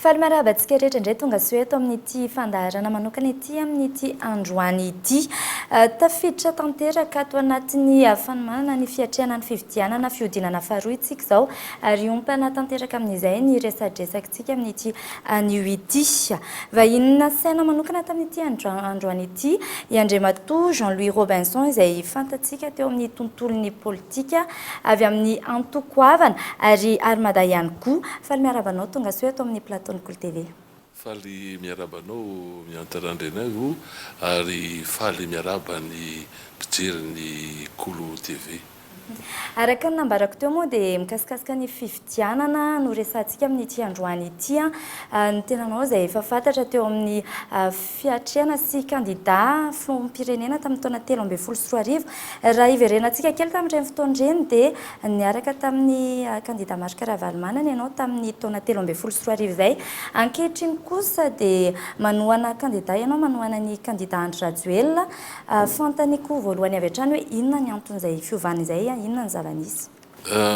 Falmarabatsika rehetra indray tonga soa eto amin'ity fandaharana manokana ity amin'ity androany ity. Tafiditra tanteraka ato anatin'ny fanomanana ny fiatriana ny fifidianana fiodinana faharoa itsika izao ary ompana tanteraka amin'izay ny resadresakantsika amin'ity anio ity. Vahinina saina manokana tamin'ity androany ity i Andriamatoa Jean-Louis Robinson izay fantatsika teo amin'ny tontolon'ny politika avy amin'ny antokoavana ary armada ihany koa. Faly miarabanao tonga soa eto amin'ny plateau Kolo TV. Faly miarabanao miantarandrenao ary faly miaraba ny mpijery ny Kolo TV. Araka ny nambarako teo moa dia mikasikasika ny fifidianana no resantsika amin'ity androany ity. Ny tenanao izay efa fantatra teo amin'ny fiatriana sy kandida filoham-pirenena tamin'ny taona 2013. Raha iverenantsika kely tamin'ireny fotoan'ireny dia niaraka tamin'ny kandida Marc Ravalomanana ianao tamin'ny taona 2013 izay. Ankehitriny kosa dia manohana kandida ianao manohana ny kandida Andry Rajoelina. Fantany koa voalohany avy hatrany hoe inona ny anton'izay fiovana izay, inona ny zava-misy?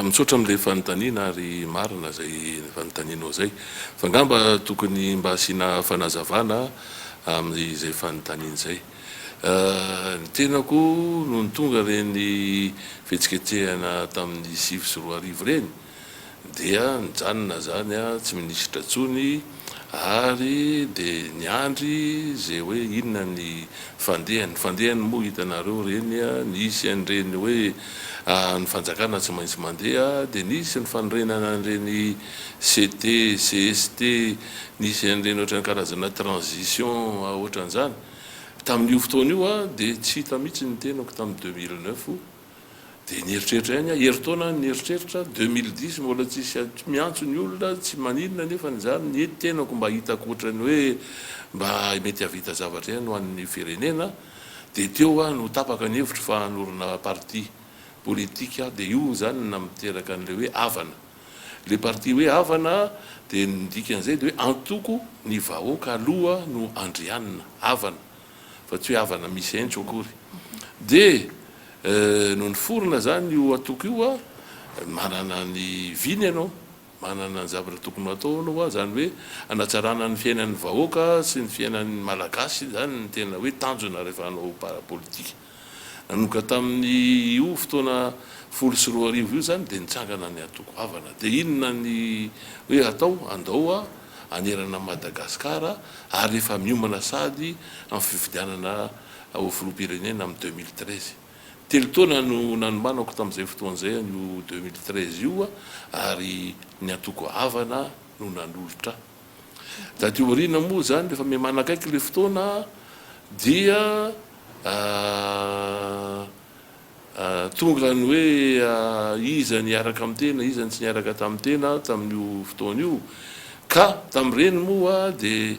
Misaotra amin'ilay fanontaniana ary marina izay fanontanianao izay. Fa ngamba tokony mba asiana fanazavana amin'izay fanontaniana izay. Ny tenako no ny tonga ireny fihetsiketsehana tamin'ny 9 sy 10 ireny dia nijanona zany tsy minisitra intsony ary dia niandry izay hoe inona ny fandehany moa hitanareo reny nisy an'ireny hoe ny fanjakana tsy maintsy mandeha dia nisy ny fanorenana an'ireny CT, CST, nisy an'ireny ohatran'ny karazana transition ohatran'izany. Tamin'io fotoana io dia tsy hita mihitsy ny tenako tamin'ny 2009 dia nieritreritra ihany heritaona nieritreritra 2010 mbola tsisy miantso ny olona tsy maninona nefa nyzany ny tenako mba hitako ohatrany hoe mba mety havita zavatra ihany ho an'ny firenena dia teo no tapaka ny hevitra fa hanorina parti politika dia io zany na miteraka an'ilay hoe havana. Le parti hoe havana dia ndikan'izay dia hoe antoko ny vahoaka aloha no andrianina havana fa tsy hoe havana misy entso akory. Dia no ny forona zany io atoko io manana ny viny ianao, manana ny zavatra tokony atao anao zany hoe anatsarana ny fiainan'ny vahoaka sy ny fiainan'ny malagasy zany ny tena hoe tanjona rehefa hanao politika. Nanoka tamin'ny io fotoana 10 sy 10 io zany dia nitsangana ny atoko havana. Dia inona ny hoe atao andao anerana Madagasikara ary efa miomana sady amin'ny fifidianana ao filoham-pirenena amin'ny 2013. Telo taona no nanomanako tamin'izay fotoan'izay io 2013 io ary ny atoko havana no nanolotra. Da teo aoriana moa zany rehefa mimanakaiky le fotoana dia tonga ny hoe iza niaraka amin'ny tena, iza ny tsy niaraka tamin'ny tena tamin'io fotoana io. Ka tamin'ireny moa dia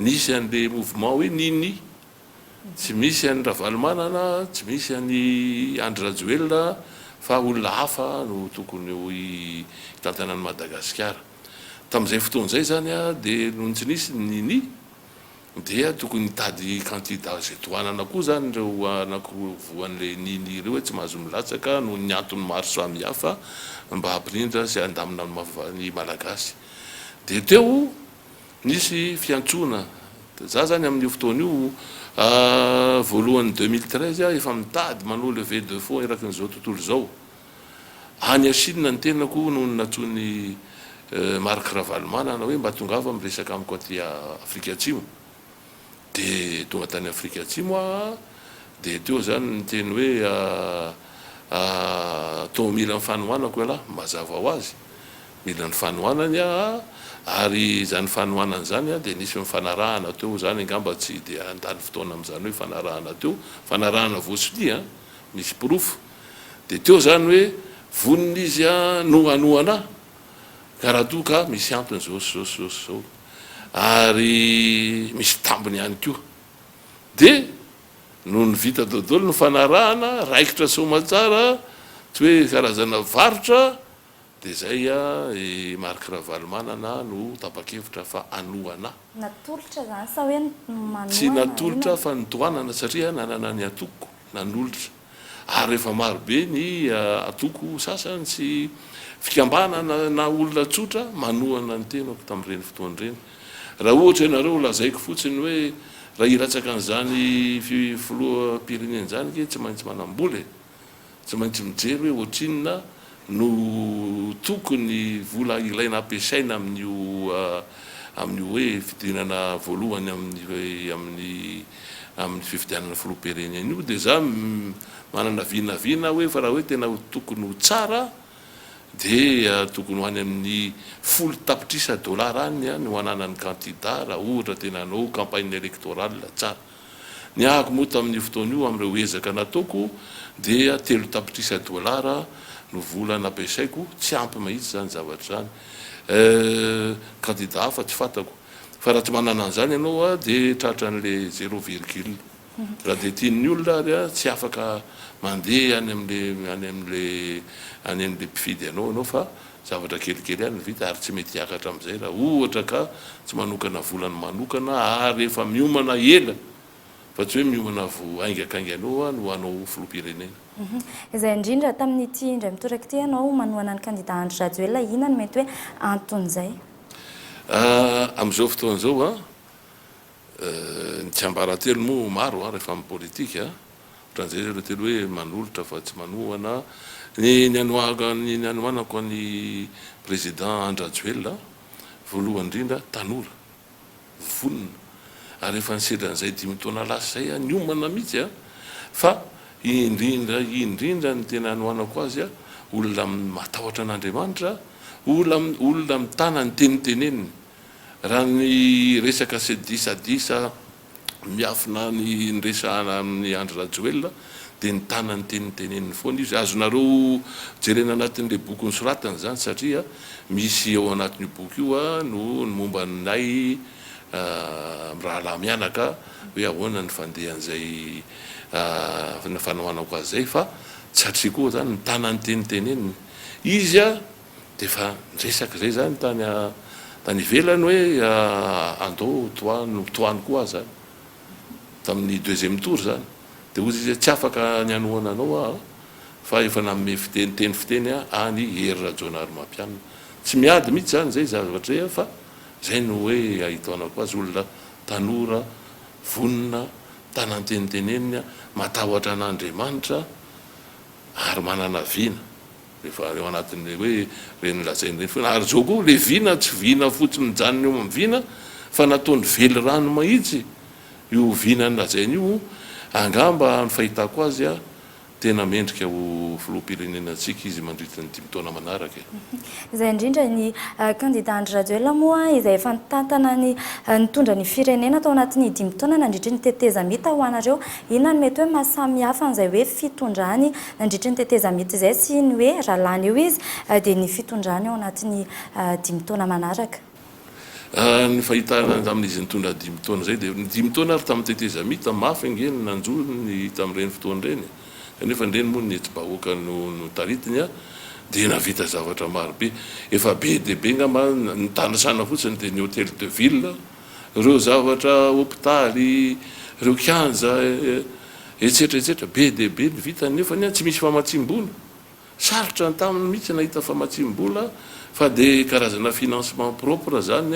nisy an'ilay mouvement hoe nini, tsy misy an'ny Ravalomanana, tsy misy an'ny Andry Rajoelina fa olona hafa no tokony ho hitantanan'ny Madagasikara. Tamin'izay fotoan'izay zany dia noho tsy nisy nini dia tokony hitady kandida izay tohanana koa zany ireo anankiroa nini ireo hoe tsy mahazo milatsaka noho ny antony maro samihafa mba hampirindra sy handamina ny malagasy. Dia teo nisy fiantsoana za zany amin'io fotoana io voalohan'ny 2013 efa mitady manao levée de fonds erakin'izao tontolo izao. Any Chine ny tenako noho ny natsony Marc Ravalomanana hoe mba tongava miresaka amiko aty Afrika Atsimo. Dia tonga tany Afrika Atsimo dia teo zany ny teny hoe tao mila ny fanohanako lahy mazava ho azy, mila ny fanohanany ary zany fanohanana zany dia nisy mifanarahana teo zany angamba tsy dia andany fotoana amin'izany hoe fanarahana teo, fanarahana voasolia misy proof. Dia teo zany hoe vonon'izy nohanohana ka raha toa ka misy antony zao ary misy tambiny ihany koa. Dia no ny vita dodolo no fanarahana raikitra somatsara tsy hoe karazana varotra dia zay Marc Ravalomanana no tapa-kevitra fa anohana. Natolotra zany sa hoe manohana? Tsy natolotra fa nitohanana satria nanana ny atoko nanolotra ary rehefa marobe ny atoko sasany sy fikambana na olona tsotra manohana ny tenako tamin'ireny fotoana ireny raha ohatra ianareo lazaiko fotsiny hoe raha hiratsaka an'izany filoam-pirenena zany ke tsy maintsy manamboly tsy maintsy mijery hoe ohatrinona no tokony vola ilaina ampiasaina amin'io hoe fidinana voalohany amin'ny fifidianana filoam-pirenena io dia za manana vinavina hoe fa raha hoe tena tokony ho tsara dia tokony ho any amin'ny 10 tapitrisa dolara any no hananany candidat raha ohatra tena hanao campagne électorale tsara ny ahako moa tamin'ny fotoana io amin'ireo ezaka nataoko dia 3 tapitrisa dolara no vola nampiasaiko tsy ampy mahitsy zany zavatra zany candidat hafa tsy fantako fa raha tsy manana an'izany ianao dia tratra an'le 0 virgule raha dia tian'ny olona ary tsy afaka mandeha any amin'le mpifidy anao fa zavatra kelikely any vita ary tsy mety hiakatra amin'izay raha ohatra ka tsy manokana volany manokana ary efa miomana ela fa tsy hoe miomana vo aingakainganao no hanao filoam-pirenena. Izay indrindra tamin'ity indray mitoraka ity ianao manohana ny candidat Andry Rajoelina inona no mety hoe anton'izay? Amin'izao fotoana izao ny tsiambaratelo moa maro rehefa amin'ny politika ohatran'izay zay telo hoe manolotra fa tsy manohana ny anohanako ny président Andry Rajoelina voalohany indrindra tanora vonona ary efa nisedran'izay 5 taona lasa zay ny omana mihitsy fa indrindra ny tena anohanako azy olona matahotra an'Andriamanitra olona mitana ny teniteneniny raha ny resaka disadisa miafina ny resahana amin'ny Andry Rajoelina dia nitana ny teniteneniny foana izy azonareo jerena anatin'le boky nosoratany zany satria misy ao anatin'io boky io no momba nay rahalahy mianaka hoe ahoana ny fandehan'izay fanaonako azy zay fa satria koa zany nitana ny teniteneniny izy dia fa niresaka zay zany tany ivelany hoe andao toany koa zany tamin'ny 2e tour zany dia ozy izy tsy afaka ny anohana anao fa efa nanome teny fiteny any Hery Rajaonarimampianina tsy miady mihitsy zany zay zavatra fa zay no hoe ahitaonako azy olona tanora vonona tana ny teniteneniny matahotra an'Andriamanitra ary manana vina rehefa eo anatin'le hoe reny lazainy reny foana ary zao koa le vina tsy vina fotsiny mijanona eo amin'ny vina fa nataony vely rano mahitsy io vina ny lazainy io angamba ny fahitako azy tena mendrika ho filoam-pirenenantsika izy mandritra ny 5 taona manaraka. Izay indrindra ny candidat Andry Rajoelina moa izay efa nitantana nitondra ny firenena tao anatin'ny 5 taona nandritra ny tetezamita ho anareo inona no mety hoe mahasamihafa an'izay hoe fitondrany nandritra ny tetezamita izay sy ny hoe raha lany eo izy dia ny fitondrany ao anatin'ny 5 taona manaraka. Ny fahitana amin'izy nitondra 5 taona zay dia ny 5 taona ary tamin'ny tetezamita mafy angeny nanjono ny tamin'ireny fotoana ireny kanefa ndreny moa ny etsy-bahoaka no taritiny dia navita zavatra marobe efa be dia be ngamba nitanasana fotsiny dia ny hôtel de ville ireo zavatra hôpitaly ireo kianja etsetraetsetra be dia be ny vitany nefa tsy misy famatsim-bola sarotra ny taminy mihitsy nahita famatsim-bola fa dia karazana financement propre zany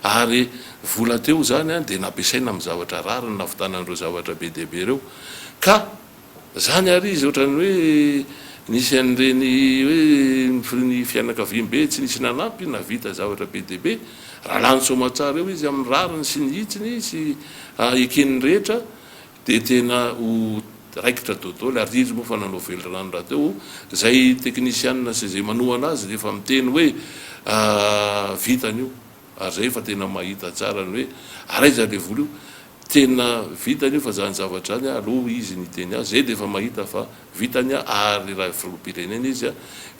ary vola teo zany dia nampiasaina amin'ny zavatra rariny navitanan'ireo zavatra be dia be ireo ka zany ary izy ohatrany hoe nisy an'ireny hoe ny fianakaviam-be tsy nisy nanampy navita zavatra be dia be raha lany somatsara eo izy amin'ny rariny sy ny hitsiny sy ekeniny rehetra dia tena ho raikitra dodôly ary izy moa fa nanao vely rano raha teo zay teknisianina sy zay manohana azy dia efa miteny hoe vitany io ary zay efa tena mahita tsara ny hoe araiza le vola io tena vitany io fa zany zavatra zany aloha izy niteny azy zay dia efa mahita fa vitany ary raha filoam-pirenena izy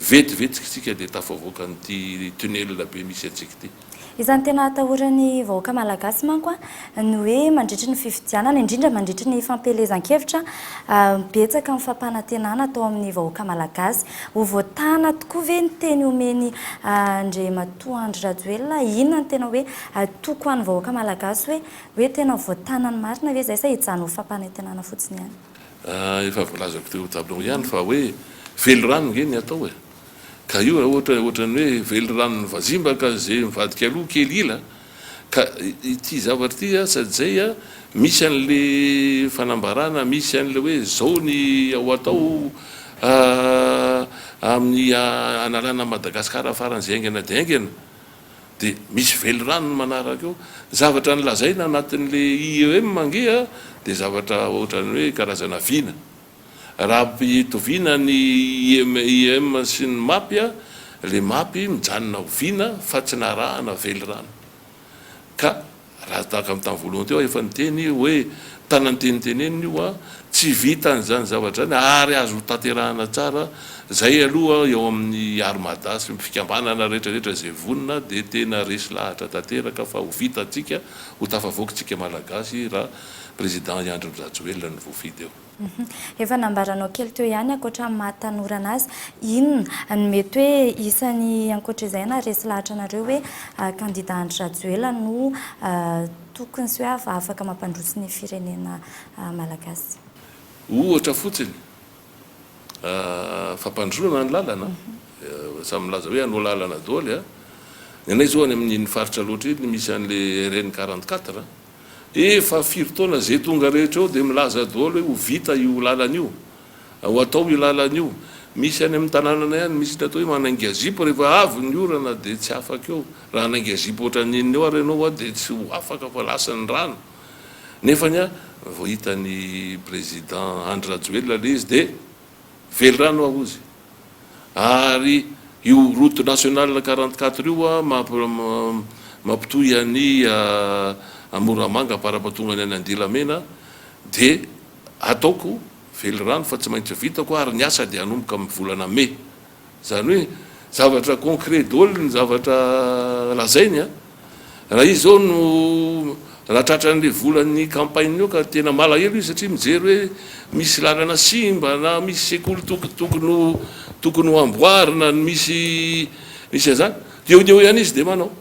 vetivetsika dia tafavoaka n'ity tunnel be misy atsika ity. Izany tena atahorany vahoaka malagasy manko ny hoe mandritry ny fifidianana indrindra mandritry ny fampelezan-kevitra betsaka amin'ny fampanantenana atao amin'ny vahoaka malagasy ho voatana tokoa ve ny teny omeny Andriamatoa Andry Rajoelina inona ny tena hoe toko an'ny vahoaka malagasy hoe tena voatana ny marina ve zay sa hijanona ho fampanantenana fotsiny ihany? efa volazako teo taminao ihany fa hoe velo rano nge ny atao e ka io ohatrany hoe velo rano vazimbaka zay mivadika aloha kely ila ka ity zavatra ty a sady zay a misy an'le fanambarana misy an'le hoe zao ny ao atao amin'ny analana Madagasikara faran'izay aingana dia aingana dia misy velo rano manaraka eo zavatra nylazaina anatin'le IEM mangeha dia zavatra ohatrany hoe karazana vina raha mpitoviana ny IEM sy ny mapy a le mapy mijanona ho vina fa tsy narahana velo rano ka raha tahaka amin'ny tamin'ny voalohany teo efa niteny hoe tananteniteneniny io a tsy vitan'izany zavatra zany ary azo tanterahana tsara zay aloha eo amin'ny armada sy fikambanana rehetrarehetra zay vonina dia tena resy lahatra tanteraka fa ho vita atsika ho tafavoakytsika malagasy raha président Andry Rajoelina ny voafidy eo. Efa nambaranao kely teo ihany ankoatra mahatanora anazy inona ny mety hoe isan'ny ankoatra izay na resy lahatra anareo hoe candidat Andry Rajoelina no tokony sy hoe afaka mampandrotsy ny firenena malagasy. Ohatra fotsiny fampandroana ny lalana samy milaza hoe anao lalana daholo a nenay zao any amin'ny faritra loatra iny misy an'le RN 44 efa firy taona zay tonga rehetra eo dia milaza daholo hoe ho vita io lalana io ho atao io lalana io misy any amin'ny tanànana ihany misy ny atao hoe manaingy azipo rehefa avy ny orana dia tsy afaka eo raha hanaingy azipo ohatran'iny eo ary ianao a dia tsy ho afaka fa lasany rano nefany a vao hitan'ny président Andry Rajoelina le izy dia velo rano ahozy ary io route nationale 44 io a mampitohy any Moramanga parapatonga any Andilamena dia ataoko velo rano fa tsy maintsy vitako ary ny asa dia hanomboka amin'ny volana mai zany hoe zavatra concret daholo ny zavatra lazainy a raha izy zao no raha tratran'le volan'ny campagne io ka tena malahelo izy satria mijery hoe misy lalana simba na misy sekoly tokony ho amboarina misy an'izany dia eo ihany izy dia manao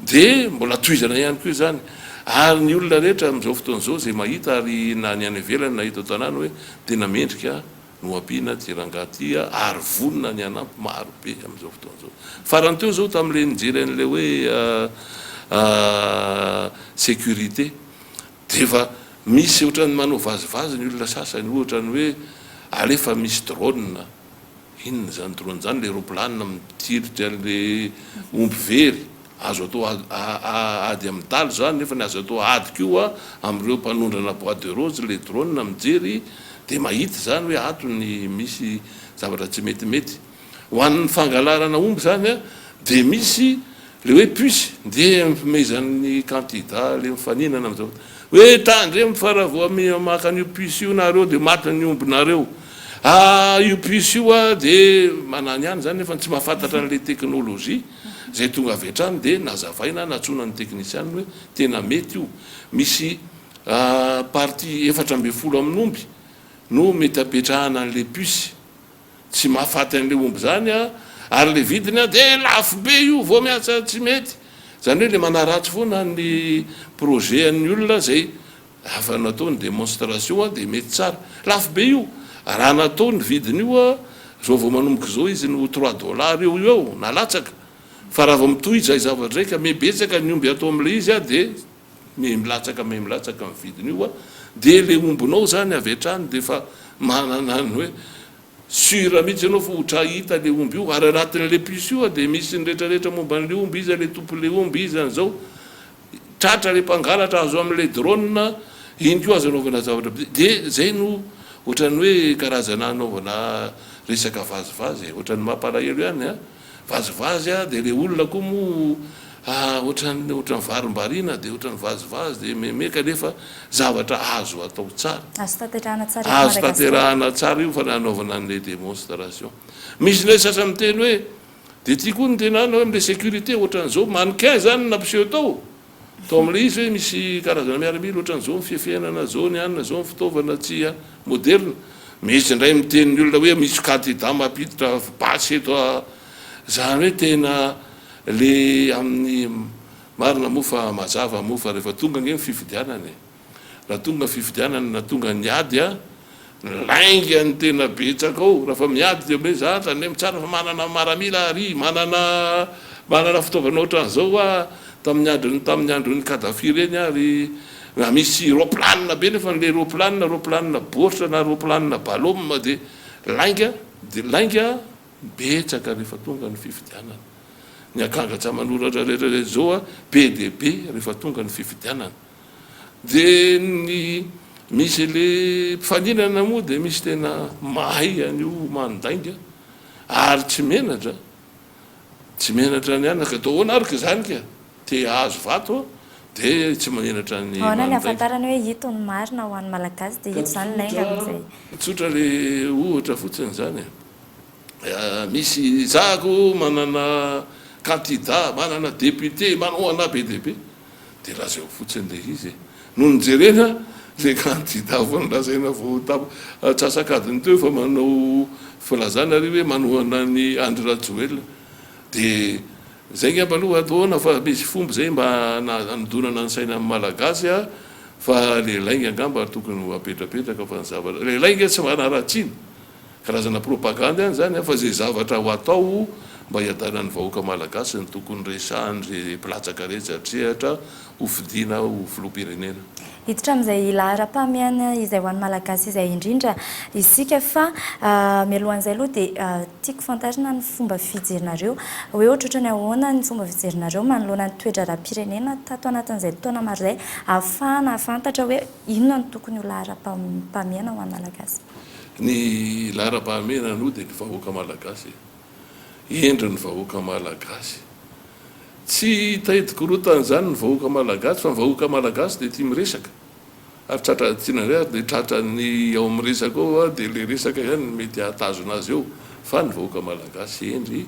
dia mbola tohizana ihany koa zany ary ny olona rehetra amin'izao fotoan'izao zay mahita ary na ny any ivelany nahita ao tanàna hoe tena mendrika no ampiana ty rangahy ary vonina ny anampy maro be amin'izao fotoan'izao farany teo zao tamin'le nijery an'le hoe sécurité dia fa misy ohatrany manao vazivazy ny olona sasany ohatrany hoe alefa misy drone inona zany drone zany le roplanina mitiritra an'le omby very azo atao ady amin'ny talo zany nefa ny azo atao ady koa amin'ireo mpanondrana bois de rose le drone mijery dia mahita zany hoe ato ny misy zavatra tsy metimety ho an'ny fangalarana omby zany a dia misy le hoe puce dia mifimezan'ny candidat le mifaninana amin'izao hoe tandre mifaravo maka an'io puce io nareo dia maty ny ombinareo io puce io a dia manany ihany zany nefa tsy mahafantatra an'le teknôlôjia zay tonga avy hatrany dia nazavaina natsona ny teknisiany hoe tena mety io misy parti 4 amin'ny omby no mety apetrahana an'le puce tsy mahafaty an'le omby zany a ary le vidiny a dia lafo be io vao miasa tsy mety zany hoe le manaratsy foana ny projet an'ny olona zay afa natao ny démonstration a dia mety tsara lafo be io raha natao ny vidiny io a zao vao manomboka zao izy no $3 eo nalatsaka fa raha vao mitohy zay zavatra raiky mebetsaka ny omby atao amin'le izy a dia milatsaka amin'ny vidiny io a dia le ombinao zany avy hatrany dia fa manana ny hoe sura mihitsy ianao fa otra hita le omby io ary anatin'le puce io a dia misy ny rehetrarehetra momba an'le omby izy le tompon'le omby izy an'izao tratra le mpangalatra azo amin'le drone iny koa azo anaovana zavatra dia zay no ohatrany hoe karazana anaovana resaka vazivazy ohatrany mampalahelo ihany a vazivazy a dia le olona koa mo ohatrany varim-bariana dia ohatrany vazivazy dia memeka nefa zavatra azo atao tsara azo tanterahana tsara io fa nanaovana an'le démonstration misy le sasany miteny hoe dia tia koa ny tenana hoe amin'le sécurité ohatran'izao mannequin zany nampiseho tao amin'le izy hoe misy karazana miaramila ohatran'izao fifiainana zao ny anina zao ny fitaovana tsy moderne misy indray miteny ny olona hoe misy candidat mampiditra basy eto zany hoe tena le amin'ny marina mofa mazava mofa rehefa tonga nge ny fifidianany raha tonga fifidianany na tonga ny ady a lainga ny tena betsaka ao raha fa miady de hoe zatra ny mitsara fa manana maramila ary manana fitaovana ohatran'izao a tamin'ny androny Kadafi reny ary misy roplanina be nefa le roplanina boritra na roplanina balôma de lainga betsaka rehefa tonga ny fifidianana ny akangatra manoratra rehetrarehetra zao a be de be rehefa tonga ny fifidianana de ny misy le mpifaninana moa de misy tena mahay an'io mandainga ary tsy menatra ny anaka atao ahoana araka zany ka te azo vato de tsy manenatra ny ahoana ny ahafantarany hoe ito ny marina ho an'ny malagasy de ito zany lainga amin'izay tsotra le ohatra fotsiny zany misy zako manana candidat manana député manoana be de be de raha zay fotsiny le izy no nijerena le candidat vao nolazaina vao atsasakadiny teo fa manao filazana ary hoe manoana ny Andry Rajoelina de zay ngamba aloha ataona fa misy fomba zay mba nanodonana ny saina amin'ny malagasy a fa le lainga angamba tokony ho apetrapetraka fa ny zavatra le lainga tsy manaratsiny karazana propagande any zany fa zay zavatra ho atao mba hiadanany vahoaka malagasy ny tokony resahany re platsaka rehetra trehatra ho fidina ho filoham-pirenena hiditra amin'izay lahara-pahamehana izay ho an'ny malagasy izay indrindra isika fa mialohan'izay aloha dia tiako fantarina ny fomba fijerinareo hoe ohatratra ny ahoana ny fomba fijerinareo manoloana ny toe-dradam-pirenena tato anatin'izay taona maro izay ahafahana afantatra hoe inona no tokony ho lahara-pahamehana ho an'ny malagasy ny lahara-pahamehana aloha dia ny vahoaka malagasy endry ny vahoaka malagasy tsy tahitikorotana zany ny vahoaka malagasy fa ny vahoaka malagasy dia tia miresaka ary tratra tsinare dia tratra ny ao amin'ny resaka ao dia le resaka ihany mety ahatazona azy eo fa ny vahoaka malagasy endry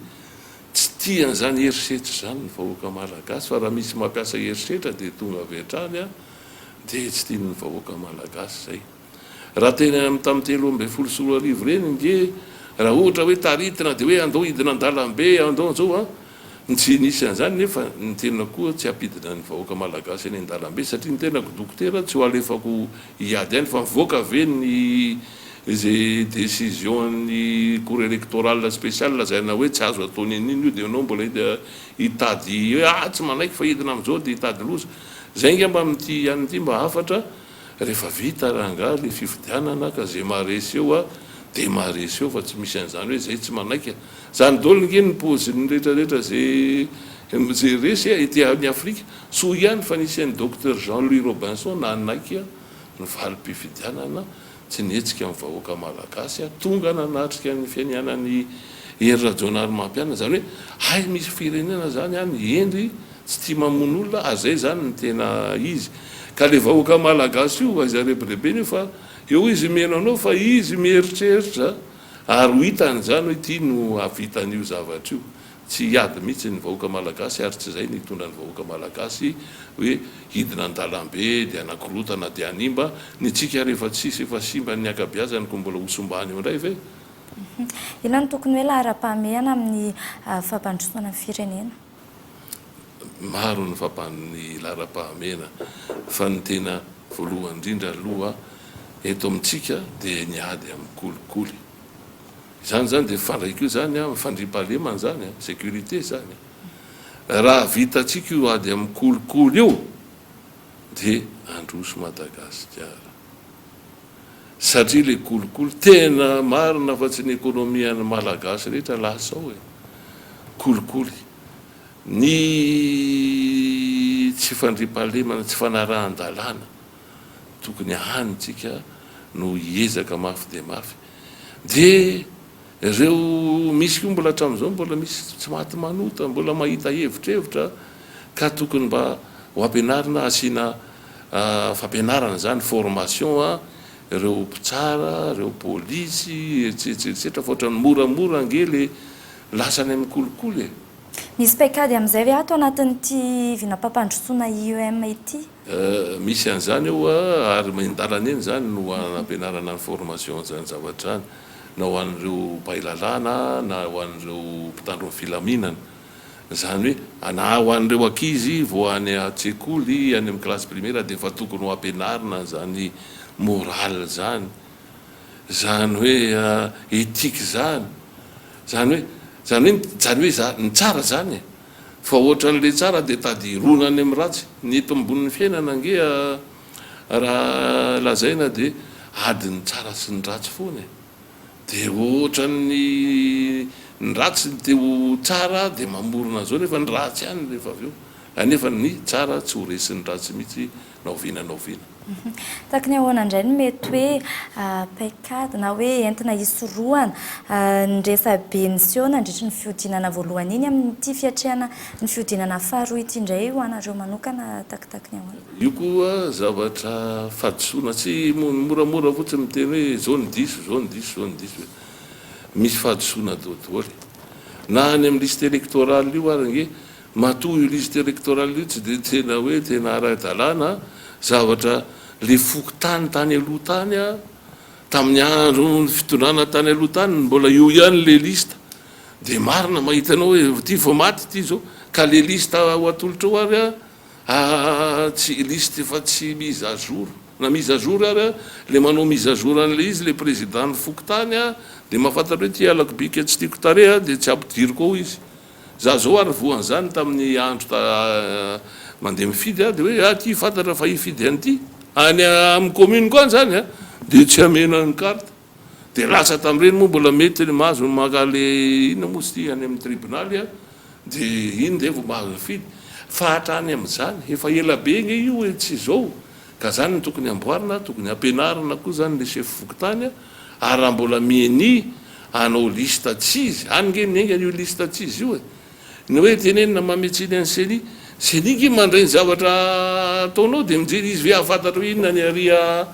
tsy tiany zany herisetra zany ny vahoaka malagasy fa raha misy mampiasa herisetra dia tonga avy hatrany a dia tsy tiany ny vahoaka malagasy zay raha tena tamin'ny 13 reny nge raha ohatra hoe taritina dia hoe andao hidina an-dalambe andao zao a tsy nisy an'izany nefa ny tena koa tsy ampidina ny vahoaka malagasy eny an-dalambe satria ny tenako dokotera tsy ho alefako hiady any fa mivoaka ve ny zay décision ny cour électorale spéciale lazaina hoe tsy azo ataony an'iny io dia anao mbola hitady hoe tsy manaiky fa hidina amin'izao dia hitady loza zay ngamba amin'ity anyity mba hafatra rehefa vita raha nga le fifidianana ka zay maharesy eo a dia maharesy eo fa tsy misy an'izany hoe zay tsy manaiky zany dolo nge ny poziny rehetrarehetra zay resy ety amin'ny Afrika soa ihany fa nisy an'ny docteur Jean-Louis Robinson na anaiky ny valim-pifidianana tsy nihetsika amin'ny vahoaka malagasy tonga nanatrika ny fiainanany Hery Rajaonarimampianina zany hoe hay misy firenena zany any endry tsy tia mamono olona azay zany ny tena izy ka le vahoaka malagasy io azarebirebe io fa eo izy menanao fa izy mieritreritra ary ho hitany zany hoe ity no avitan'io zavatra io tsy hiady mihitsy ny vahoaka malagasy ary tsy zay ny hitondra ny vahoaka malagasy hoe hidina an-dalambe dia anakorotana dia animba ny tsika rehefa tsisy efa simba ny akabiazany ko mbola hosombany eo indray ve inona no tokony hoe lahara-pahamehana amin'ny fampandrosoana ny firenena maro ny ny lahara-pahamehana fa ny tena voalohany indrindra aloha eto amintsika dia niady amin'ny kolikoly zany dia fandraika io zany mifandrim-pahalemana zany sécurité zany raha vitatsika io ady amin'ny kolikoly io dia androso Madagasikara satria le kolikoly tena marina fa tsy ny ekônomian'ny malagasy rehetra lasa ao kolikoly ny tsy fandrim-pahalemana tsy fanarahan-dalàna tokony hanytsika no hiezaka mafy dia mafy dia ireo misy koa mbola hatramin'izao mbola misy tsy maty manota mbola mahita hevitrevitra ka tokony mba ho ampianarina asiana fampianarana zany formation ireo mpitsara ireo polisy etsetsetsetra fa ohatrany moramora nge le lasany amin'ny kolikoly misy paikady amin'izay ve ato anatin'ity vinam-pampandrosoana IEM ity misy an'izany eo ary mandalana eny zany no anampianarana ny formation zany zavatra zany na ho an'ireo mpailalana na ho an'ireo mpitandro ny filaminana zany hoe na ho an'ireo ankizy vao any an-tsekoly any amin'ny classe primaire dia efa tokony ho ampianarina zany moral zany zany hoe etika zany hoe ny tsara zany fa ohatran'le tsara dia tadirona any amin'ny ratsy ny eto ambonin'ny fiainana ange raha lazaina dia adiny tsara sy ny ratsy foana dia ohatran'ny ratsy teo tsara dia mamorona zao nefa ny ratsy ihany rehefa avy eo anefa ny tsara tsy ho resin'ny ratsy mihitsy naoviana tahaka ny ahoana indray no mety hoe paikady na hoe entina hisorohana ny resabe ny seo nandritra ny fiodinana voalohany iny amin'ity fiatrehana ny fiodinana faharoa ity indray ho anareo manokana takitaky ny ahoana io koa zavatra fahadisoana tsy moramora fotsiny miteny hoe zone 10 misy fahadisoana daholo na any amin'ny liste électorale io ary nge matoa io liste électorale io tsy dia tena hoe tena ara-dalàna zavatra le fokotany tany aloha tany tamin'ny andro ny fitondrana tany aloha tany mbola io ihany le lista dia marina mahitanao hoe ty vao maty ity zao ka le lista ho atolotra ho ary tsy liste efa tsy mise à jour na mise à jour ary le manao mise à jour an'le izy le président ny fokotany dia mahafantatra hoe ty alako bika tsy tiako tare dia tsy ampidiriko ao izy za zao ary voan'izany tamin'ny andro mandeha mifidy dia hoe ty fantatra fa hifidy anyity any amin'ny commune koa zany dia tsy amena ny carte dia lasa tamin'ireny moa mbola mety mahazo makale inona moa sy any amin'ny tribunaly dia iny dia vao mahazo mifidy fa hatrany amin'izany efa ela be nge io hoe tsy zao ka zany ny tokony amboarina tokony ampianarina koa zany le chef fokotany ary raha mbola mieny anao lista tsy izy any nge mienga io lista tsy izy io ny hoe tenenina mametsiny any seniky mandray ny zavatra ataonao dia mijery izy ve ahafantatra hoe inona ny aria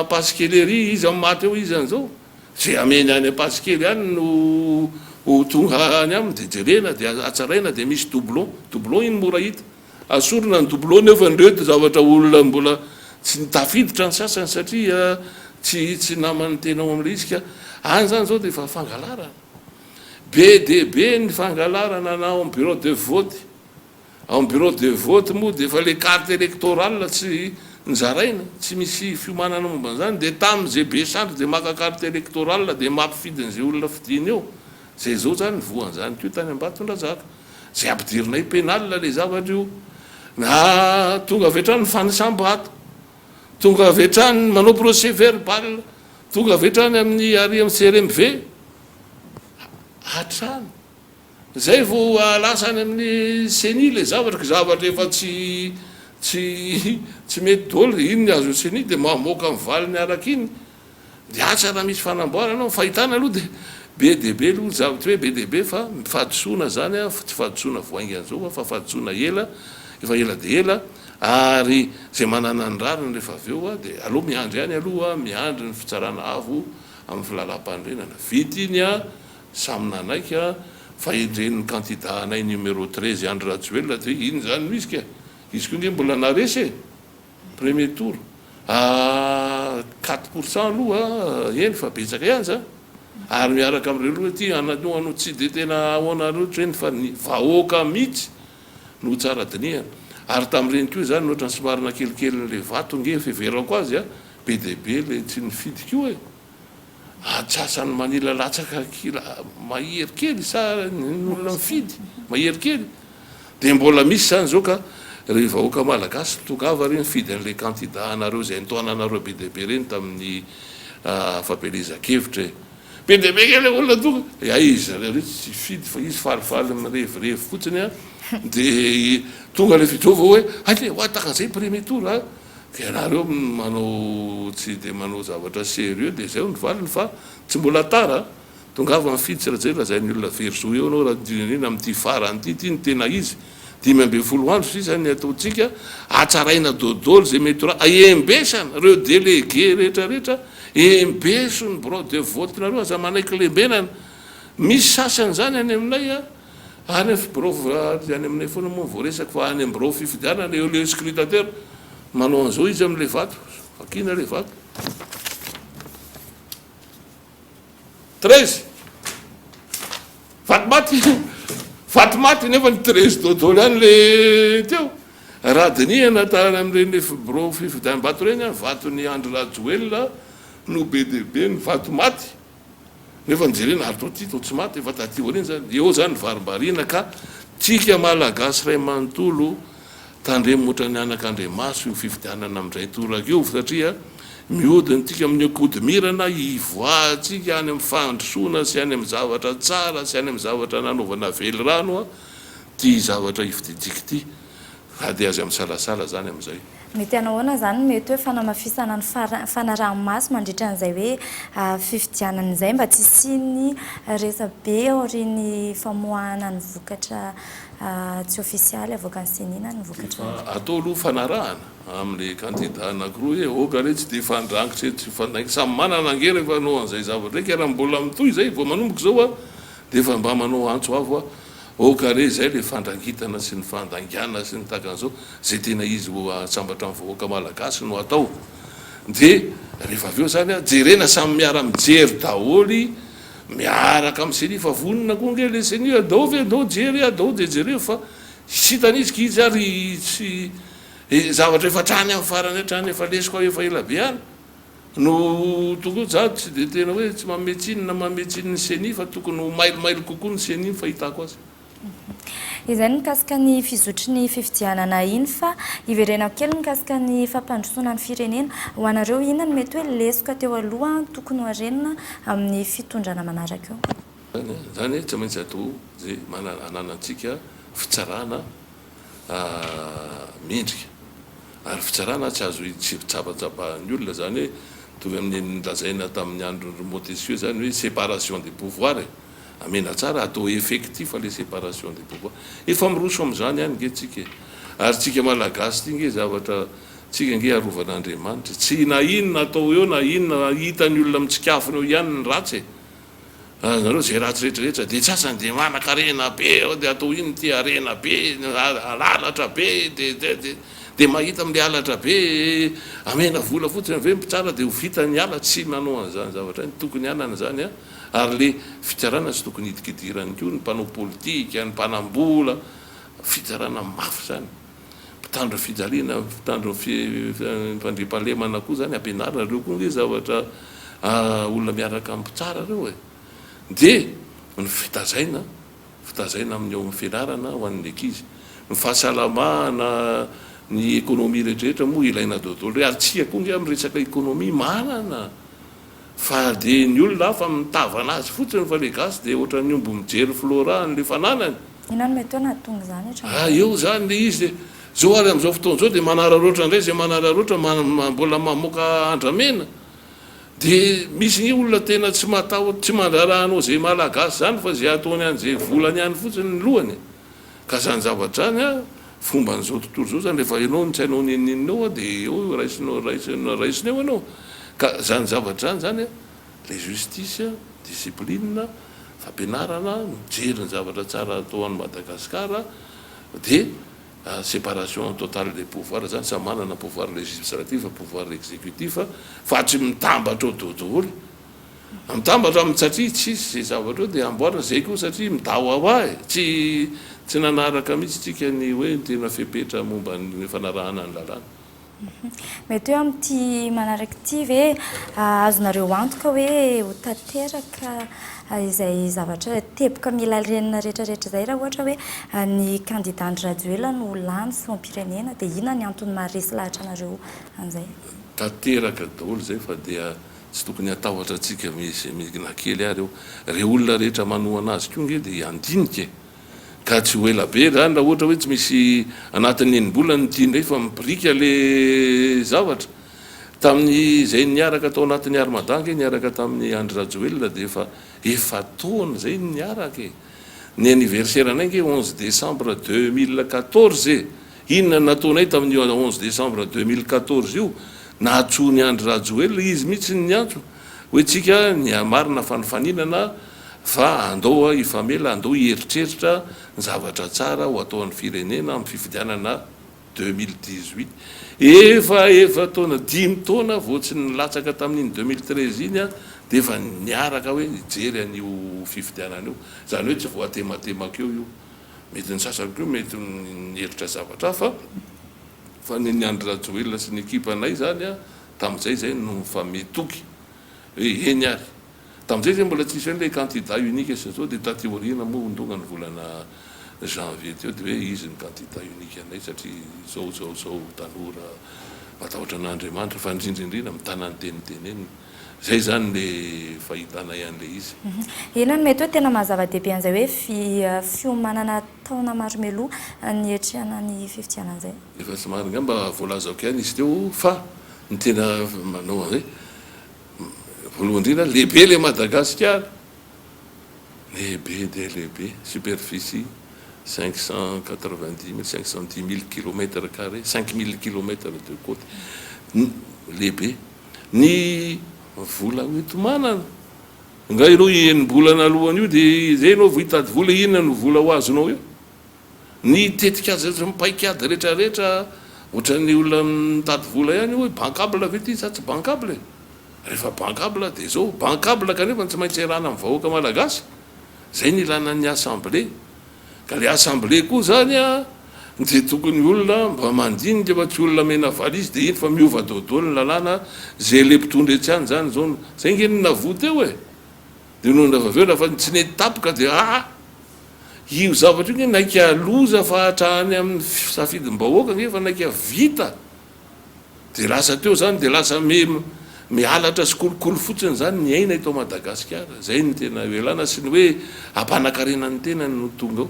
paskelery izy amin'ny maty eo izy an'izao zay ameny any paskely any no tonga any aminy dia jerena dia atsaraina dia misy doublon iny mora hita asorona ny doublon nefa nyreo zavatra olona mbola tsy nitafiditra ny sasany satria tsy namany tenao amin'le izy ka any zany zao dia efa fangalarana be dia be ny fangalarana na ao bureau de vote ao bureau de vote moa dia efa le carte électorale tsy nzaraina tsy misy fiomanana momba an'izany dia tamin'izay be sandry dia maka carte électorale dia mampifidin'izay olona fidiny eo zay zao zany voan'izany ko tany Ambatondrazaka zay ampidirina i pénal le zavatra io na tonga avy hatrany fanisambato tonga avy hatrany manao procès verbal tonga avy hatrany amin'ny ary amin'ny CRMV hatrany zay vao lasany amin'ny CENI le zavatra efa tsy mety daholo iny ny azo CENI dia mamoaka amin'ny valiny araka iny dia atsara misy fanamboarana fahitana aloha dia be dia be aloha zavatra hoe be dia be fa fahadisoana zany tsy fahadisoana voaingan'izao fa fahadisoana ela efa ela dia ela ary zay manana ny rariny rehefa avy eo dia aloha miandry ihany aloha miandry ny fitsarana avo amin'ny filalam-pandrenana vity iny samy nanaika fa endren'ny candidat anay numéro 13 Andry Rajoelina dia iny zany misy ka izy koa nge mbola naresy premier tour 4% aloha eny fa betsaka ihany za ary miaraka amin'ireo loha ty anano tsy dia tena ahoana loatra eny fa ny vahoaka mihitsy no tsara diniana ary tamin'ireny koa zany nohatra ny somarina kelikely le vato nge fiverako azy be dia be le tsy nifidiko io atsasany manila latsaka kila mahery kely sa olona mifidy mahery kely dia mbola misy zany zao ka re vahoaka malagasy tongava reny fidy an'le candidat anareo zay nitoananareo be dia be reny tamin'ny fampelezan-kevitra be dia be kely olona tonga izy zareo tsy fidy fa izy falifaly mirevirevy fotsiny dia tonga le fitaova hoe ale ho atakazay premier tour dia anareo manao tsy dia manao zavatra sérieux dia zay ny valiny fa tsy mbola tara tongava mifidy tsy raha zay lazay ny olona verso eo anao raha dinanina amin'ity faranyity ty ny tena izy 5 andro sy zany ataontsika atsaraina dodolo zay mety raha embesana reo délégué rehetrarehetra embeso ny bureau de vote nareo aza manaiky lembenana misy sasany zany any aminay any any aminay foana moa voaresaka fa any amin'ny bureau fifidianana le scrutateur manao an'izao izy amin'le vato fakina le vato 13 fatimaty nefa ny 13 dodolo any le teo raha dinihana tany amin'ireny le bureau fifidiana bato reny vatony Andry Rajoelina no be dehibe ny vato maty nefa nijerena ary to ty to tsy maty efa tatio reny zany eo zany varimbarina ka tsika malagasy ray manontolo tandremotra ny anak'Andriamaso io fifidianana amindray toraka io satria miodiny tika amin'ny akodimirana ivoatsika any amin'ny fandrosoana sy any amin'ny zavatra tsara sy any amin'ny zavatra nanaovana velirano ty zavatra ifididiky ty sady azy amin'ny salasala zany amin'izay mety anahoana zany mety hoe fanamafisana ny fanaraha-maso mandritra an'izay hoe fifidianana izay mba tsy siny resabe aoriny famoahana ny vokatra tsy ofisialy avoaka ny senina ny vokatra atao aloha fanarahana amin'le kandida anankiroa hoe oka re tsy de fandrangitra tsy fandaingy samy manana angera efa anao an'izay zavatra eky raha mbola mitoy zay vao manomboka zao de efa mba manao antso avo oka re zay le fandrangitana sy ny fandangana sy ny takan'izao zay tena izy atsambatra amin'ny vahoaka malagasy no atao de rehefa avy eo zany jerena samy miara mijery daholy miaraka amin'ny seni fa vonona koa nge le seni adao ve adao jery adao de jereo fa sitan'izy izy ary tsy zavatra efa trany amin'ny farany trany efa lesiko efa ela be any no tokony za tsy de tena hoe tsy mametsinina mametsininy seni fa tokony ho mailomailo kokoa ny seni fahitako azy izay mikasika ny fizotry ny fifidianana iny fa iverenako kely mikasika ny fampandrosoana ny firenena ho anareo inona ny mety hoe lesoka teo aloha tokony ho arenina amin'ny fitondrana manaraka eo zany tsy maintsy atao zay ananantsika fitsarana mendrika ary fitsarana tsy azo tsy tsabatsabahan'ny olona zany hoe tovy amin'ny lazaina tamin'ny andro Montesquieu zany hoe séparation des pouvoirs amena tsara atao effectif le séparation des pouvoirs efa miroso am'izany any nge tsika ary tsika malagasy ty nge zavatra tsika nge arovan'Andriamanitra tsy na inona atao eo na inona hitany olona mitsikafona eo ihany ny ratsy nareo zay ratsy rehetrarehetra de tsasany de manaka-rena be de atao iny ty arena be alatra be de mahita am'le alatra be amena vola fotsiny ave mpitsara de ho vitany ala tsy manao an'izany zavatra ny tokony anana zany ary le fitsarana tsy tokony hidikidirany ko ny mpanao politika ny mpanambola fitsarana mafy zany mpitandro fijaliana mpitandro fandriampahalemana koa zany ampianarina reo koa nge zavatra olona miaraka mpitsara reo de ny fitazaina amin'ny eo amin'ny fianarana ho an'ny ankizy ny fahasalamana ny ekonomia rehetrarehetra moa ilaina dodolo hoe ary tsika koa nge amin'ny resaka ekonomia manana fa de ny olona hafa mitavana azy fotsiny fa le gasy de ohatra ny ombo mijery flora ny le fananany ina no mety hoe nahatonga zany eo zany le izy de zao ary am'izao fotoana zao de manararoatra indray zay manararoatra mbola mamoaka andramena de misy ny olona tena tsy matao tsy mandrarahanao zay malagasy zany fa zay ataony any zay volany any fotsiny ny lohany ka zany zavatra any fomba n'izao tontolo zao zany rehefa ianao tsy hainao nininao de eo raisiny eo anao ka zany zavatra zany le justice discipline fampianarana mijery ny zavatra tsara atao any Madagasikara de séparation totale des pouvoirs zany samy manana pouvoir législatif pouvoir exécutif fa tsy mitambatra ao dodolo mitambatra amin'ny satria tsisy zay zavatra eo de amboarina zay koa satria midao aoahy tsy nanaraka mihitsy tsika ny hoe tena fepetra momba ny fanarahana ny lalàna mety hoe amin'ity manaraka ity ve azonareo antoka hoe ho tanteraka izay zavatra teboka mila renina rehetrarehetra zay raha ohatra hoe ny candidat Rajoelina no lany filoham-pirenena de inona ny antony maharesy lahatra anareo an'izay tanteraka daholo zay fa dia tsy tokony atahotra atsika misy nakely ary re olona rehetra manohana azy koa nge de andinike ka tsy ho ela be zany raha ohatra hoe tsy misy anatin'ny enim-bola ny tia ndray fa mipirika le zavatra tamin'ny zay niaraka tao anatin'ny armadange niaraka tamin'ny Andry Rajoelina de efa taona zay niaraka ny anniversaire anay nge 11 décembre 2014 inona nataonay tamin'ny 11 décembre 2014 io nahatsony Andry Rajoelina izy mihitsy ny antso hoe tsika ny marina fanofaninana fa andao ifamela andao hieritreritra ny zavatra tsara ho atao an'ny firenena amin'ny fifidianana 2018 efa taona 5 taona vao tsy nilatsaka tamin'iny 2013 iny de efa niaraka hoe nijery an'io fifidianana io zany hoe tsy voatematemaka eo io mety ny sasany keo mety nieritra zavatra fa ny Andry Rajoelina sy ny ekipanay zany tamin'izay zay no fa metoky hoe eny ary tamin'izay zay mbola tsisy an'ilay candidat unique sy zao dia taty aoriana moa ondonga ny volana janvier teo dia hoe izy ny candidat unique anay satria zao tanora matahotra an'Andriamanitra fa indrindraindrina mitanany teniteneny zay zany le fahitanay an'le izy. Ina no mety hoe tena mahazava-dehibe an'izay hoe fiomanana taona maromeloa ny etrehana ny fifidianana izay. Efa somary ngamba voalazako ihany izy teo fa ny tena manao hoe voalohany indrindra lehibe le Madagasikara lehibe dia lehibe superficie 590 000 510 000 kilomètres carrés 5 000 kilomètres de côte lehibe ny vola hoentomanana nga ianao enim-bolana alohany io dia zay ianao vohitady vola inona no vola ho azonao io ny tetika azy mipaikady rehetrarehetra ohatran'ny olona mitady vola ihany hoe bancable ve ty sa tsy bancable rehefa bancable dia zao bancable kanefa tsy maintsy irana amin'ny vahoaka malagasy zay ny ilana ny assemblée ka le assemblée koa zany a dia tokony olona mba mandinika fa tsy olona mena valizy dia iny fa miova dodolo ny lalàna zay le mpitondra etsy any zany zao zay nge navo teo e dia nonona vaveo fa tsy nety tapoka dia io zavatra io nge naika loza fa hatrahany amin'ny safidim-bahoaka nge fa naika vita dia lasa teo zany dia lasa mihalatra sy kolokolo fotsiny zany ny aina eto Madagasikara zay ny tena elana sy ny hoe ampanankarena ny tena no tonga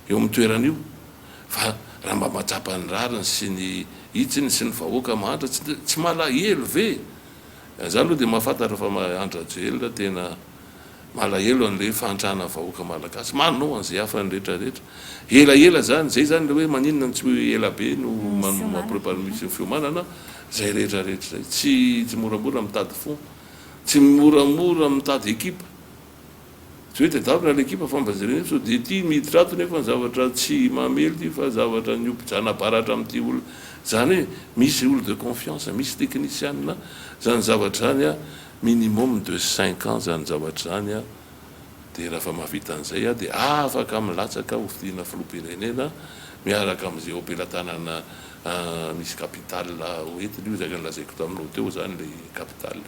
eo amin'ny toeran'io fa raha mba matsapa ny rariny sy ny itsiny sy ny vahoaka mahantra tsy malahelo ve zany aloha dia mahafantatra fa mahandrajo tena malahelo an'le fahantrahana vahoaka malagasy manao an'izay hafany rehetrarehetra elaela zany zay zany le hoe maninona tsy hoe ela be no mamprepare misy ny fiomanana zay rehetrarehetra zay tsy moramora mitady fond tsy moramora mitady ekipa tsy hoe tadavina l'ekipa fa mbazareny so dia ty miditra ato nefa ny zavatra tsy mamely ty fa zavatra ny ompijanabaratra amin'ity olo zany hoe misy olo de confiance misy technicianna zany zavatra zany a minimum de 5 ans zany zavatra zany a dia raha fa mahavita an'izay a dia afaka milatsaka hofidiana filoham-pirenena miaraka amin'izay ompelantanana misy capital hoentiny io zay nlazaiko taminao teo zany le capital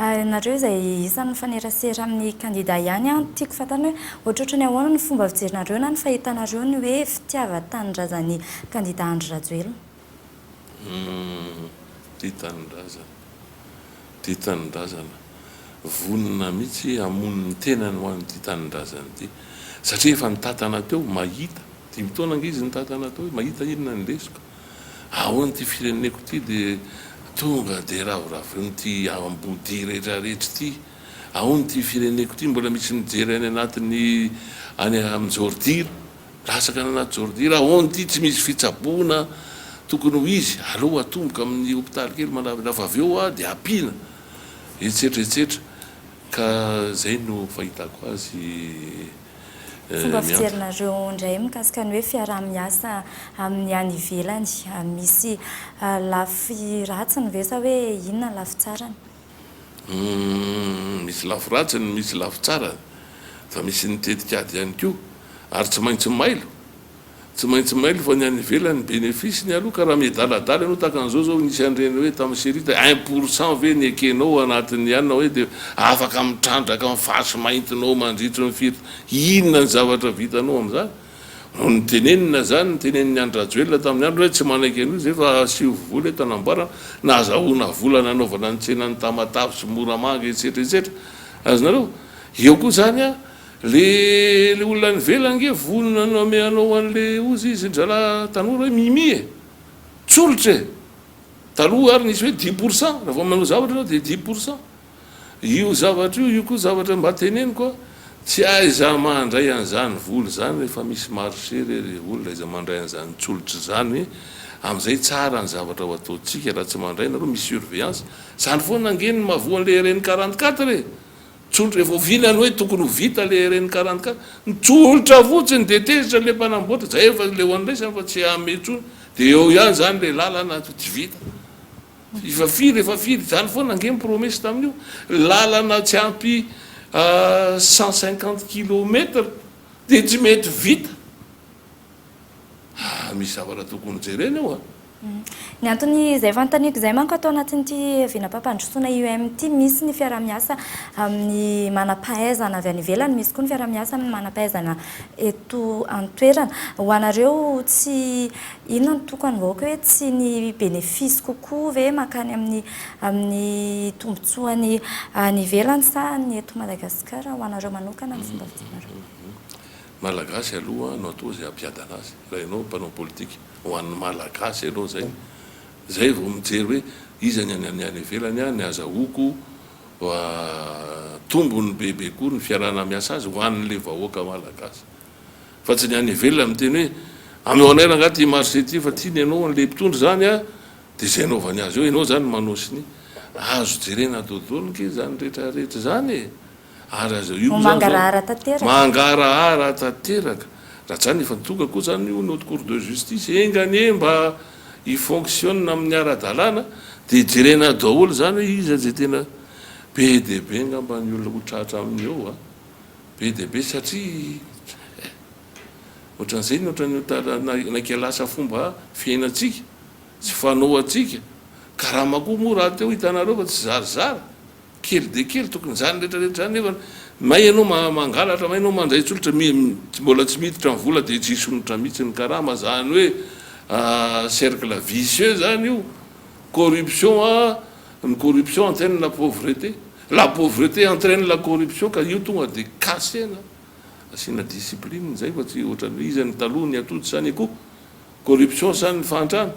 nareo izay isan'ny fanerasera amin'ny candidat ihany a tiako fantany hoe ohatrohatra ny ahoana ny fomba fijerinareo na ny fahitanareo ny hoe fitiava-tanindrazany candidat Andry Rajoelina ty tanindrazana vonona mihitsy amoniny tenany ho an'ity tanindrazana ty satria efa nitatana teo mahita 5 taona nge izy nitatana teo hoe mahita inona ny lesoko ahoany ty fireneneko ty dia tonga dia ravoravo nyty ambody rehetrarehetra ty ahoany ty fireneneko ty mbola misy nijery any anatiny any amin'ny jordira lasaka ny anaty jordira ahoany ty tsy misy fitsaboana tokony ho izy aloha atomboka amin'ny hôpitaly kely lafa avy eo dia ampina etsetraetsetra ka zay no fahitako azy fomba fijerinareo indray mikasika ny hoe fiaraha-miasa amin'ny any ivelany misy lafy ratsiny ve sa hoe inona lafy tsarany misy lafy ratsiny misy lafy tsarany fa misy nitetikady ihany koa ary tsy maintsy mailo fa ny any ivelany bénéfice-ny aloha ka raha midaladala ianao tahaka an'izao zao nisy an'ireny hoe tamin'ny serita 1% ve ny ekenao anatin'ny anina hoe dia afaka mitrandraka amin'ny fasy maintinao mandritry ny firitra inona ny zavatra vitanao amin'izany no nitenenina zany niteneniny Andry Rajoelina tamin'ny andro hoe tsy manaiky an'io zay fa 10 vola eto anamboarana nahazahoana vola nanaovana ny tsenany tamatavy sy moramanga etsetraetsetra azonareo eo koa zany a le olona nivelany nge vonona no ameanao an'le ozy izy ndrala tanora hoe mimi e tsolotra e taloha ary nisy hoe 10% raha vao manao zavatra anao dia 10% io zavatra io koa zavatra mba teneny koa tsy aiza mandray an'izany vola zany rehefa misy marché re olona iza mandray an'izany tsolotra zany amin'izay tsara ny zavatra ho ataontsika raha tsy mandray nareo misy surveillance zany foana ngeny mahavoan'le RN 44 e tsolotra efa ovinany hoe tokony ho vita le RN 44 nitsolotra fotsiny dia tezitra le mpanamboatra zay efa le ho andraisany fa tsy ametso dia eo ihany zany le lalana tsy vita efa firy zany foana ngeny promesy tamin'io lalana tsy ampy 150 kilomètres dia tsy mety vita misy zavatra tokony jerena eo a Ny antony izay fanontaniako izay manko atao anatin'ity vinapam-pandrosoana UMT misy ny fiara-miasa amin'ny manam-pahaizana avy any ivelany, misy koa ny fiara-miasa amin'ny manam-pahaizana eto an-toerana. Ho anareo tsy inona no tokony vahoaka hoe tsy ny bénéfice kokoa ve makany amin'ny tombotsoany any ivelany sa ny eto Madagasikara ho anareo manokana ny fomba fitsinareo? Malagasy aloha no atao zay ampiadana azy raha ianao mpanao politika ho an'ny malagasy ianao zay vao mijery hoe iza ny any ivelany ny azahoako tombony bebe koa ny fiarahana miasa azy ho an'le vahoaka malagasy fa tsy ny any ivelany miteny hoe ameo anay raha ty marché ty fa tiany ianao an'le mpitondry zany a dia zay anaovany azy eo ianao zany manao siny azo jerena dodolika zany rehetrarehetra zany ary azo io mangarahara tanteraka mangarahara tanteraka raha zany efa tonga koa zany io notre cour de justice engane mba hifonctionne amin'ny ara-dalàna dia jerena daholo zany hoe iza zay tena be dia be ngamba ny olona hotrahatra aminy eo a be dia be satria ohatran'izay ohatran'ny nakialasa fomba fiainantsika tsy fanao atsika karama koa moa raha teo hitanareo fa tsy zarizara kely dia kely tokony zany rehetrarehetra zany nefa may ianao mangalatra may ianao mandray tsolotra mbola tsy miditra ny vola dia tsy hisonotra mihitsy ny karama zany hoe cercle vicieux zany io corruption ny corruption entraîne la pauvreté entraîne la corruption ka io tonga dia kasena asiana discipline zay fa tsy ohatran'ny izany taloha ny atody sany akoho corruption sany ny fantrana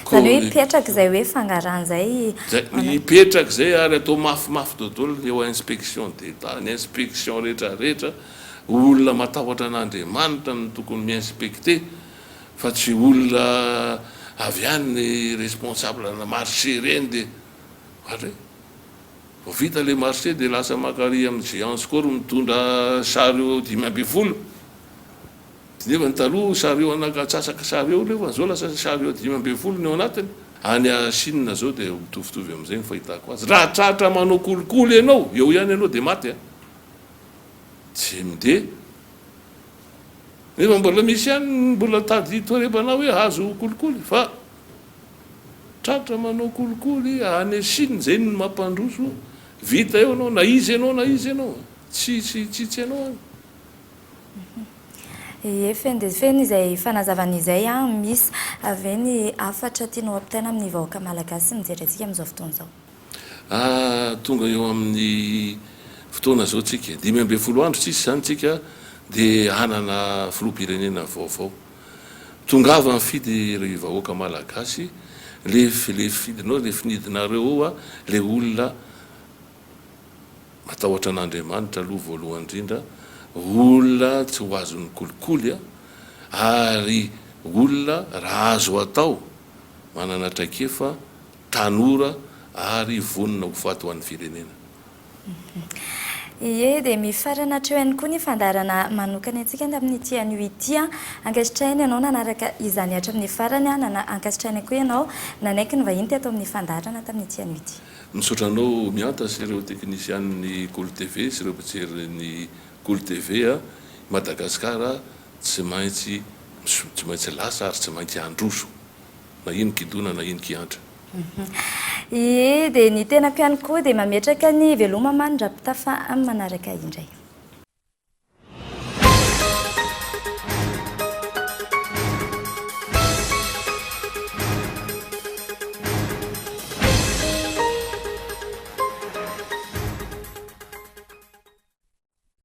zany hoe hipetraka izay hoe fangaran'izay hipetraka izay ary atao mafimafy dodolo eo inspection d'état ny inspection rehetrarehetra olona matahotra an'Andriamanitra no tokony miinspecte fa tsy olona avy any ny responsable na marché reny dia ohatra vao vita le marché dia lasa makary amin'ny géance koa ro mitondra chariot 5 nefa ny taloha chariot anakatsasaka chariot lefa zao lasa chariot 5 ny ao anatiny any Chine zao dia mitovitovy amin'izay ny fahitako azy raha tratra manao kolikoly ianao eo ihany ianao dia maty a tsy mide nefa mbola misy ihany mbola tady toerebana hoe azo kolikoly fa tratra manao kolikoly any Chine zay ny mampandroso vita eo anao na izy ianao tsy ianao any feny izay fanazavan'izay misy avy ny afatra tianao ampitaina amin'ny vahoaka malagasy mijery antsika amin'izao fotoana izao tonga eo amin'ny fotoana zao tsika 12 andro tsisy zany tsika dia hanana filoham-pirenena vaovao tongava mifidy ry vahoaka malagasy le fidinao le finidinareo le olona matahotra an'Andriamanitra aloha voalohany indrindra olona tsy ho azon'ny kolikoly ary olona raha azo atao manana traikefa tanora ary vonona ho faty ho an'ny firenena dia mifarana hatreo ihany koa ny fandarana manokana antsika amin'ity anio ity ankasitrahiny ianao nanaraka izany hatramin'ny farany ankasitrahiny koa ianao nanaiky ny vahiny ato amin'ny fandarana tamin'ity anio ity misotranao mianta sy ireo teknisian'ny Cool TV sy ireo mpitseryn'ny Cool TV Madagasikara tsy maintsy lasa ary tsy maintsy androso na ino kidona na ino kiantra dia ny tenako ihany koa dia mametraka ny veloma mandrapitafa amin'ny manaraka indray